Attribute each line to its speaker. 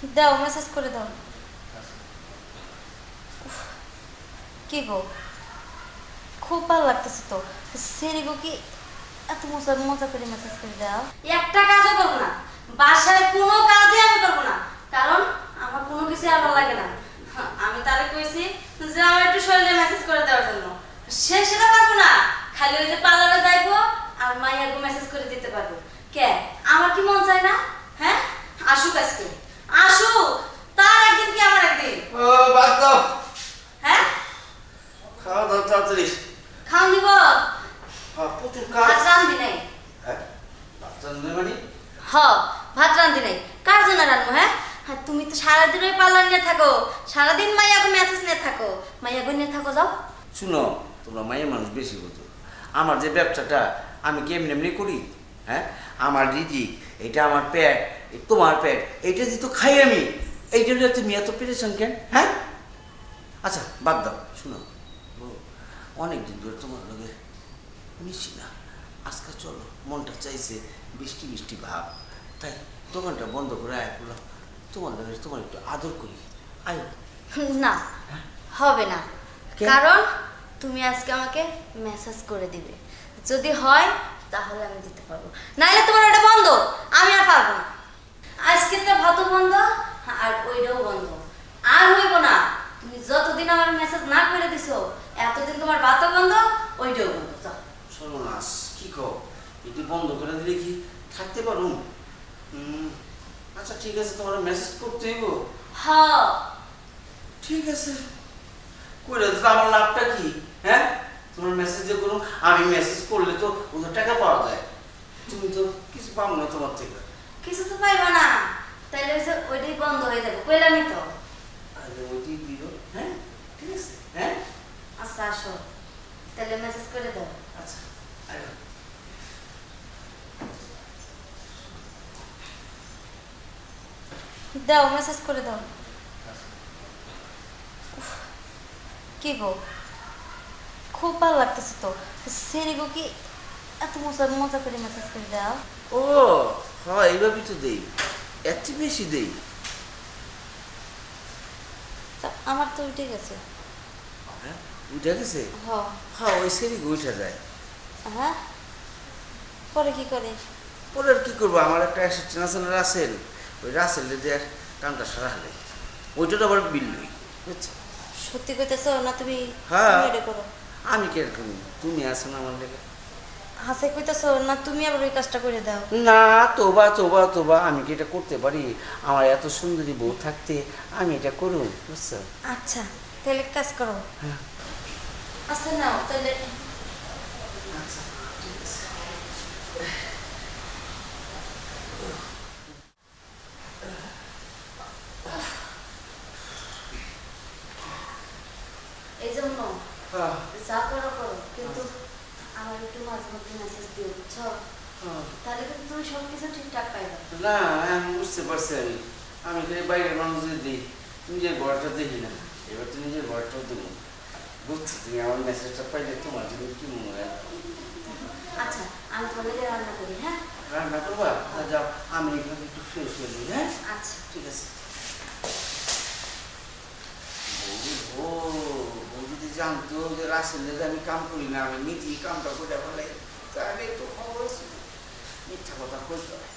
Speaker 1: দাও, মেসেজ করে দাও। কি গো, খুব ভালো লাগতেছে তো। সেরি গো, কি এত মজা মজা করে মেসেজ করে দাও।
Speaker 2: একটা কাজও করবো না, বাসায় কোনো কাজই আমি করবো না, কারণ আমার কোনো কিছু আর ভালো লাগে না। আমি তারে কইছি যে আমার একটু শরীরে মেসেজ করে দেওয়ার জন্য, সে সেটা পারবো না। খালি ওই যে পার্লারে যাইবো আর মাইয়াকে মেসেজ করে দিতে পারবো। কে, আমার কি মন চায় না? হ্যাঁ, আসুক আজকে, আসুক, তার একদিন কি আমার একদিন।
Speaker 3: ও বাদ দাও,
Speaker 2: হ্যাঁ,
Speaker 3: খাওয়া দাও তাড়াতাড়ি।
Speaker 2: খাওন দিব,
Speaker 3: প্রচুর
Speaker 2: ভাত
Speaker 3: কাজ।
Speaker 2: রান্ধি নাই।
Speaker 3: হ্যাঁ, ভাত রাঁধবে মানে?
Speaker 2: হ, ভাত রান্ধি নাই, কার জন্য রান্নু? হ্যাঁ, হ্যাঁ, তুমি তো সারাদিন ওই পার্লার নিয়ে থাকো, সারাদিন মাইয়াকে মেসেজ নিয়ে থাকো, মাইয়াকে নিয়ে থাকো, যাও।
Speaker 3: শুনো, তোমরা মায়ের মানুষ বেশি বুঝো। আমার যে ব্যবসাটা আমি কি এমনি এমনি করি? হ্যাঁ, আমার রিজিক, এটা আমার পেট, তোমার পেট, এইটা দিয়ে তো খাই আমি। এইটা নিয়ে তুমি এত পেরেছেন কেন? হ্যাঁ, আচ্ছা বাদ দাও। শুনো, অনেকদিন ধরে তোমার লগে মিশি না, আজকে চলো, মনটা চাইছে বৃষ্টি বৃষ্টি ভাব, তাই দোকানটা বন্ধ করে আয় করলাম, তোমার লগে তোমার একটু আদর করি, আয়।
Speaker 2: না, হবে না,
Speaker 3: কেন?
Speaker 2: কারণ তুমি আজকে আমাকে মেসেজ করে দিবে। যদি হয় তাহলে আমি দিতে পারবো, নাহলে তোমার ওটা বন্ধ, আমি আর পারবো না। আজকে তো ভাতও বন্ধ আর ওইটাও বন্ধ, আর হইব না। তুমি যতদিন আমার মেসেজ না করে দিছো, এতদিন তোমার ভাতও বন্ধ, ওইটাও বন্ধ, যাও।
Speaker 3: সর্বনাশ, কি কও, এটি বন্ধ করে দিলে কি থাকতে পারুম? আচ্ছা ঠিক আছে, তোমার মেসেজ করতে হইব।
Speaker 2: হ্যাঁ,
Speaker 3: ঠিক আছে, করে দিতে আমার লাভটা কি? হ্যাঁ, তোমার মেসেজ যে করুন, আমি মেসেজ করলে তো ওদের টাকা পাওয়া যায়, তুমি তো কিছু পাবো না তোমার থেকে।
Speaker 2: কিছু তো পাইবা না, তাইলে হচ্ছে ওইটাই বন্ধ হয়ে যাবে, কইলামই তো।
Speaker 3: আরে ওইটি দিল। হ্যাঁ, ঠিক আছে। হ্যাঁ,
Speaker 2: আচ্ছা, আসো, তাহলে মেসেজ করে দাও।
Speaker 3: আচ্ছা, আয়।
Speaker 1: দাও, মেসেজ করে দাও। কি গো, খুব ভালো লাগতেছে তো। সেরি গো, কি এত মজা মজা করে মেসেজ করে দাও।
Speaker 3: ও হ্যাঁ, এইভাবেই তো দেই, এত বেশি দেই।
Speaker 1: তা আমার তো উঠে গেছে।
Speaker 3: হ্যাঁ, উঠে গেছে।
Speaker 1: হ।
Speaker 3: হ্যাঁ, ওই সেরি উঠে যায়।
Speaker 1: হ্যাঁ, পরে কি করে?
Speaker 3: পরে আর কি করবো, আমার একটা অ্যাসিস্ট্যান্ট আছে না, রাসেল, ওই রাসেলের দিয়ে কামটা সারা হলে ওইটা আবার বিল লই, বুঝছো?
Speaker 1: সত্যি কইতেছো না তুমি?
Speaker 3: হ্যাঁ।
Speaker 1: তুমি এটা করো।
Speaker 3: আমি কিরকম, তুমি আছো না আমার লেগে।
Speaker 1: হাসে কইতেছো না, তুমি আবার ওই কাজটা করে দাও।
Speaker 3: না, তোবা তোবা তোবা, আমি কি এটা করতে পারি? আমার এত সুন্দরী বউ থাকতে আমি এটা করুন, বুঝছো?
Speaker 1: আচ্ছা, তাহলে এক কাজ করো।
Speaker 3: হ্যাঁ।
Speaker 1: আচ্ছা, নাও তাহলে।
Speaker 3: আচ্ছা, ঠিক আছে।
Speaker 2: এই জন্য
Speaker 3: হ্যাঁ,
Speaker 2: যা করো করো, কিন্তু আমার একটু মাঝে মধ্যে মেসেজ দিও, বুঝছো?
Speaker 3: হ্যাঁ।
Speaker 2: তাহলে কিন্তু তুমি সব কিছু ঠিকঠাক পাইবে।
Speaker 3: না, আমি বুঝতে পারছি। আমি খালি বাইরের মানুষদের দিই, নিজের ঘরটা দেখি না। এবার তো নিজের ঘরটাও দেবো, বুঝছো? তুমি আমার মেসেজটা পাইলে তোমার জন্য কি মনে হয়?
Speaker 2: আচ্ছা, আমি তোমাদের রান্না করি, হ্যাঁ?
Speaker 3: রান্না করবা? যাও, আমি এখানে একটু ফ্রেশ হয়ে নিই। হ্যাঁ,
Speaker 2: আচ্ছা।
Speaker 3: ঠিক আছে। বউ, বউ যদি জানতো যে রাসেলের আমি কাম করি না, আমি নিজেই কামটা করে ফেলাই, তাহলে একটু খবর ছিল। মিথ্যা কথা বলতে হয়।